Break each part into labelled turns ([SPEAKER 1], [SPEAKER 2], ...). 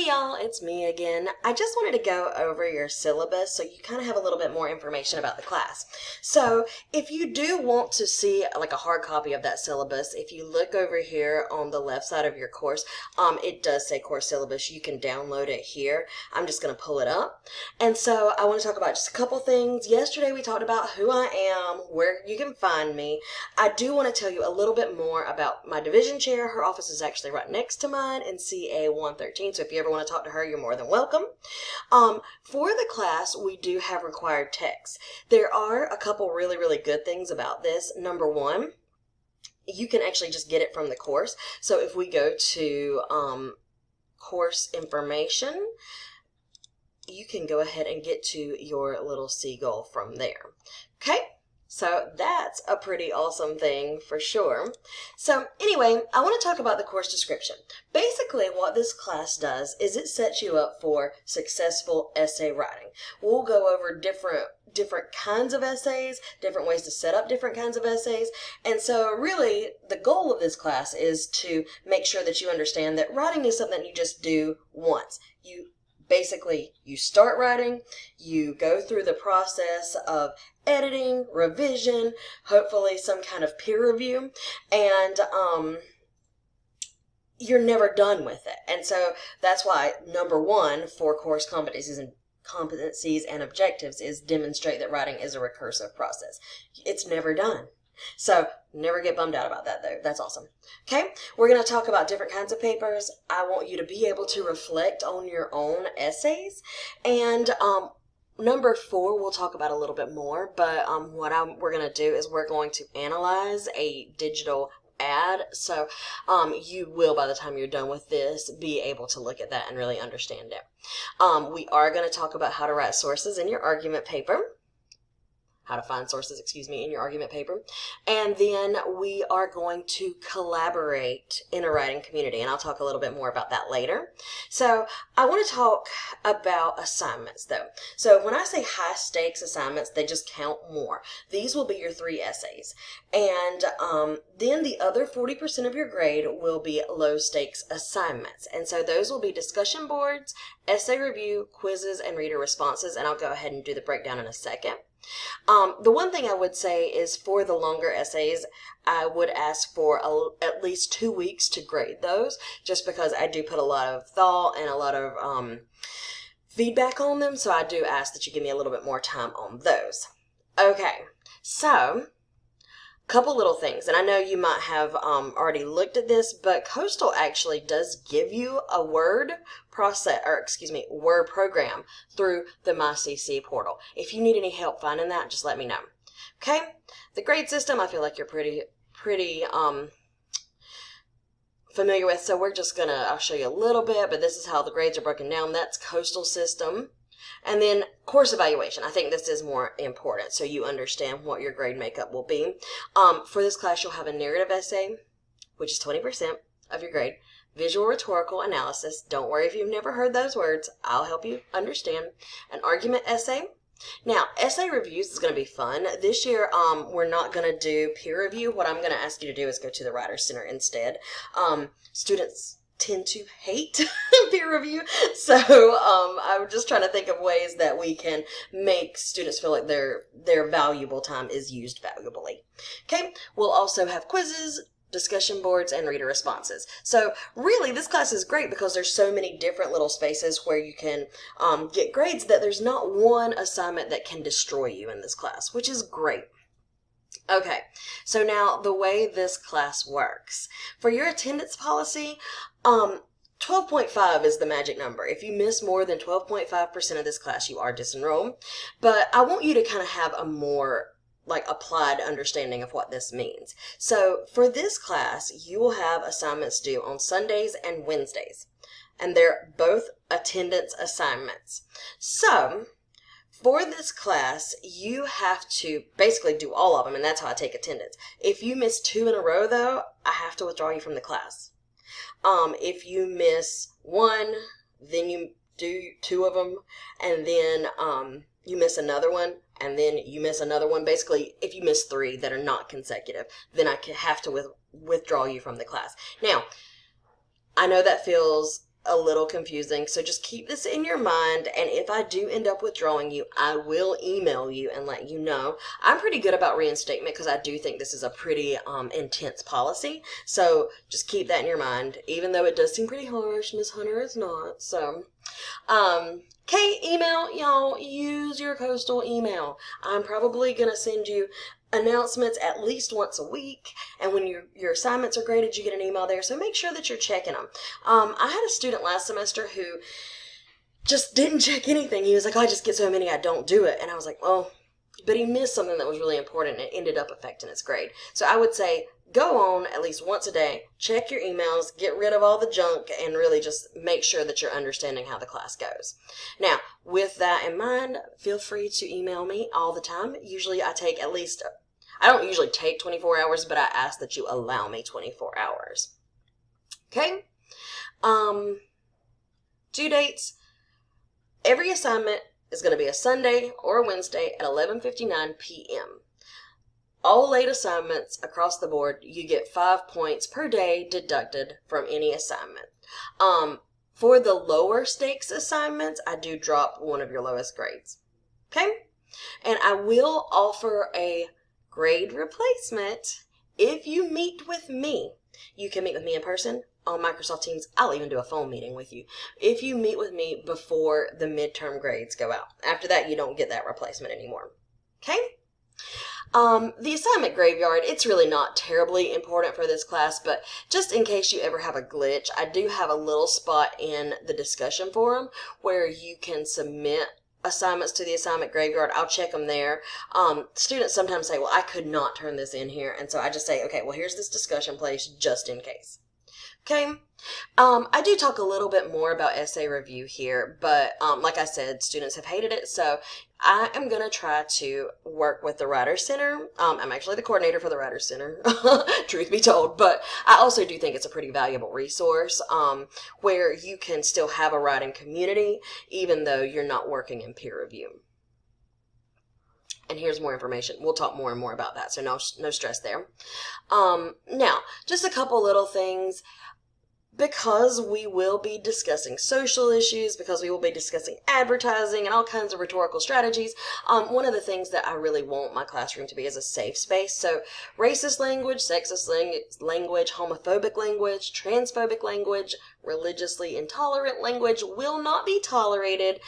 [SPEAKER 1] y'all, it's me again. I just wanted to go over your syllabus so you kind of have a little bit more information about the class. So if you do want to see like a hard copy of that syllabus, if you look over here on the left side of your course, it does say course syllabus. You can download it here. I'm just going to pull it up. And so I want to talk about just a couple things. Yesterday we talked about who I am, where you can find me. I do want to tell you a little bit more about my division chair. Her office is actually right next to mine in CA 113, so if you ever want to talk to her, you're more than welcome. For the class, we do have required texts. There are a couple really good things about this. Number one, you can actually just get it from the course. So if we go to course information, you can go ahead and get to your little seagull from there. Okay? So that's a pretty awesome thing for sure. So anyway, I want to talk about the course description. Basically what this class does is it sets you up for successful essay writing. We'll go over different kinds of essays, different ways to set up different kinds of essays. And so really the goal of this class is to make sure that you understand that writing is something you just do once. Basically, you start writing, you go through the process of editing, revision, hopefully some kind of peer review, and you're never done with it. And so that's why number one for course competencies and objectives is demonstrate that writing is a recursive process. It's never done. So never get bummed out about that though. That's awesome. Okay, we're going to talk about different kinds of papers. I want you to be able to reflect on your own essays. And number 4 we'll talk about a little bit more, but we're going to do is we're going to analyze a digital ad. So you will, by the time you're done with this, be able to look at that and really understand it. We are going to talk about how to write sources in your argument paper. How to find sources, in your argument paper. And then we are going to collaborate in a writing community, and I'll talk a little bit more about that later. So I want to talk about assignments though. So when I say high stakes assignments, they just count more. These will be your 3 essays. And then the other 40% of your grade will be low stakes assignments. And so those will be discussion boards, essay review, quizzes, and reader responses. And I'll go ahead and do the breakdown in a second. The one thing I would say is for the longer essays, I would ask for at least 2 weeks to grade those, just because I do put a lot of thought and a lot of feedback on them, so I do ask that you give me a little bit more time on those. Okay, so couple little things, and I know you might have already looked at this, but Coastal actually does give you a word program through the MyCC portal. If you need any help finding that, just let me know. Okay, the grade system I feel like you're pretty familiar with, so I'll show you a little bit, but this is how the grades are broken down. That's Coastal system. And then course evaluation. I think this is more important so you understand what your grade makeup will be. For this class, you'll have a narrative essay, which is 20% of your grade. Visual rhetorical analysis. Don't worry if you've never heard those words. I'll help you understand. An argument essay. Now, essay reviews is going to be fun. This year, we're not going to do peer review. What I'm going to ask you to do is go to the Writer's Center instead. Students tend to hate peer review, so I'm just trying to think of ways that we can make students feel like their valuable time is used valuably. Okay, we'll also have quizzes, discussion boards, and reader responses. So really this class is great because there's so many different little spaces where you can get grades that there's not one assignment that can destroy you in this class, which is great. Okay, so now the way this class works. For your attendance policy, 12.5 is the magic number. If you miss more than 12.5% of this class, you are disenrolled. But I want you to kind of have a more applied understanding of what this means. So for this class, you will have assignments due on Sundays and Wednesdays, and they're both attendance assignments. So for this class, you have to basically do all of them, and that's how I take attendance. If you miss 2 in a row, though, I have to withdraw you from the class. If you miss 1, then you do 2 of them, and then you miss another one, and then you miss another one. Basically, if you miss 3 that are not consecutive, then I have to withdraw you from the class. Now, I know that feels a little confusing. So just keep this in your mind. And if I do end up withdrawing you, I will email you and let you know. I'm pretty good about reinstatement because I do think this is a pretty intense policy. So just keep that in your mind. Even though it does seem pretty harsh, Miss Hunter is not. So, okay, email, y'all, use your Coastal email. I'm probably going to send you announcements at least once a week, and when your assignments are graded, you get an email there, so make sure that you're checking them. I had a student last semester who just didn't check anything. He was like, oh, I just get so many, I don't do it. And I was like, well, but he missed something that was really important, and it ended up affecting his grade. So I would say go on at least once a day, check your emails, get rid of all the junk, and really just make sure that you're understanding how the class goes. Now, with that in mind, feel free to email me all the time. Usually I don't usually take 24 hours, but I ask that you allow me 24 hours. Okay? Due dates. Every assignment is going to be a Sunday or a Wednesday at 11:59 p.m. All late assignments across the board, you get 5 points per day deducted from any assignment. For the lower stakes assignments, I do drop one of your lowest grades. Okay? And I will offer a grade replacement if you meet with me. You can meet with me in person on Microsoft Teams. I'll even do a phone meeting with you if you meet with me before the midterm grades go out. After that, you don't get that replacement anymore. Okay? The assignment graveyard, it's really not terribly important for this class, but just in case you ever have a glitch, I do have a little spot in the discussion forum where you can submit assignments to the assignment graveyard. I'll check them there. Students sometimes say, well, I could not turn this in here. And so I just say, okay, well, here's this discussion place just in case. Okay. I do talk a little bit more about essay review here, but like I said, students have hated it, so I am going to try to work with the Writers Center. I'm actually the coordinator for the Writers Center, truth be told, but I also do think it's a pretty valuable resource where you can still have a writing community even though you're not working in peer review. And here's more information. We'll talk more and more about that, so no stress there. Now, just a couple little things. Because we will be discussing social issues, because we will be discussing advertising and all kinds of rhetorical strategies, one of the things that I really want my classroom to be is a safe space. So racist language, sexist language, homophobic language, transphobic language, religiously intolerant language will not be tolerated.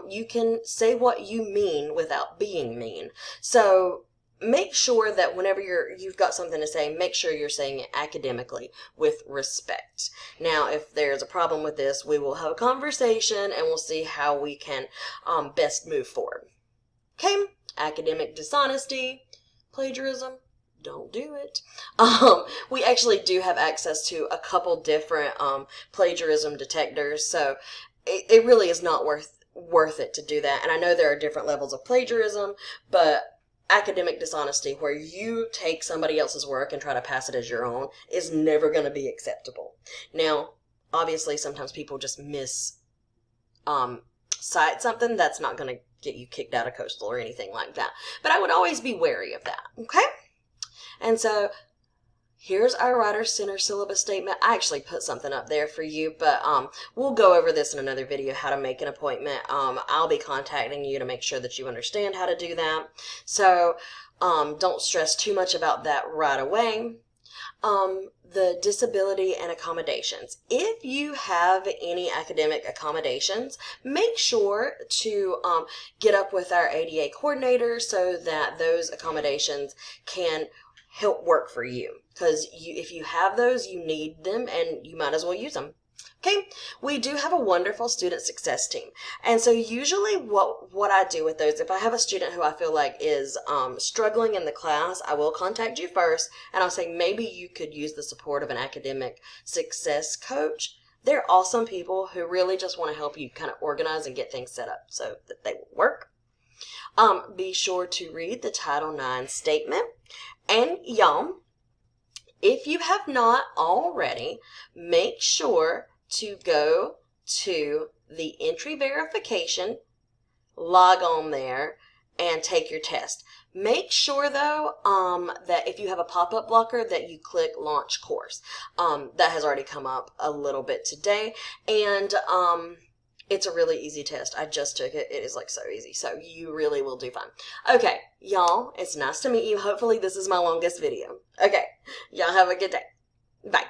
[SPEAKER 1] You can say what you mean without being mean. So make sure that whenever you've got something to say, make sure you're saying it academically with respect. Now, if there's a problem with this, we will have a conversation and we'll see how we can best move forward. Okay? Academic dishonesty, plagiarism, don't do it. We actually do have access to a couple different plagiarism detectors, so it really is not worth it to do that. And I know there are different levels of plagiarism, but academic dishonesty, where you take somebody else's work and try to pass it as your own, is never going to be acceptable. Now, obviously, sometimes people just cite something. That's not going to get you kicked out of Coastal or anything like that. But I would always be wary of that, okay? And so here's our Writers Center syllabus statement. I actually put something up there for you, but we'll go over this in another video, how to make an appointment. I'll be contacting you to make sure that you understand how to do that. So don't stress too much about that right away. The disability and accommodations. If you have any academic accommodations, make sure to get up with our ADA coordinator so that those accommodations can help work for you. Because if you have those, you need them and you might as well use them. Okay, we do have a wonderful student success team. And so usually what I do with those, if I have a student who I feel like is struggling in the class, I will contact you first and I'll say maybe you could use the support of an academic success coach. They're awesome people who really just want to help you kind of organize and get things set up so that they will work. Be sure to read the Title IX statement. And y'all, if you have not already, make sure to go to the entry verification, log on there, and take your test. Make sure though that if you have a pop-up blocker that you click launch course. That has already come up a little bit today, and it's a really easy test. I just took it. It is like so easy, so you really will do fine. Okay, y'all, it's nice to meet you. Hopefully this is my longest video. Okay, y'all have a good day. Bye.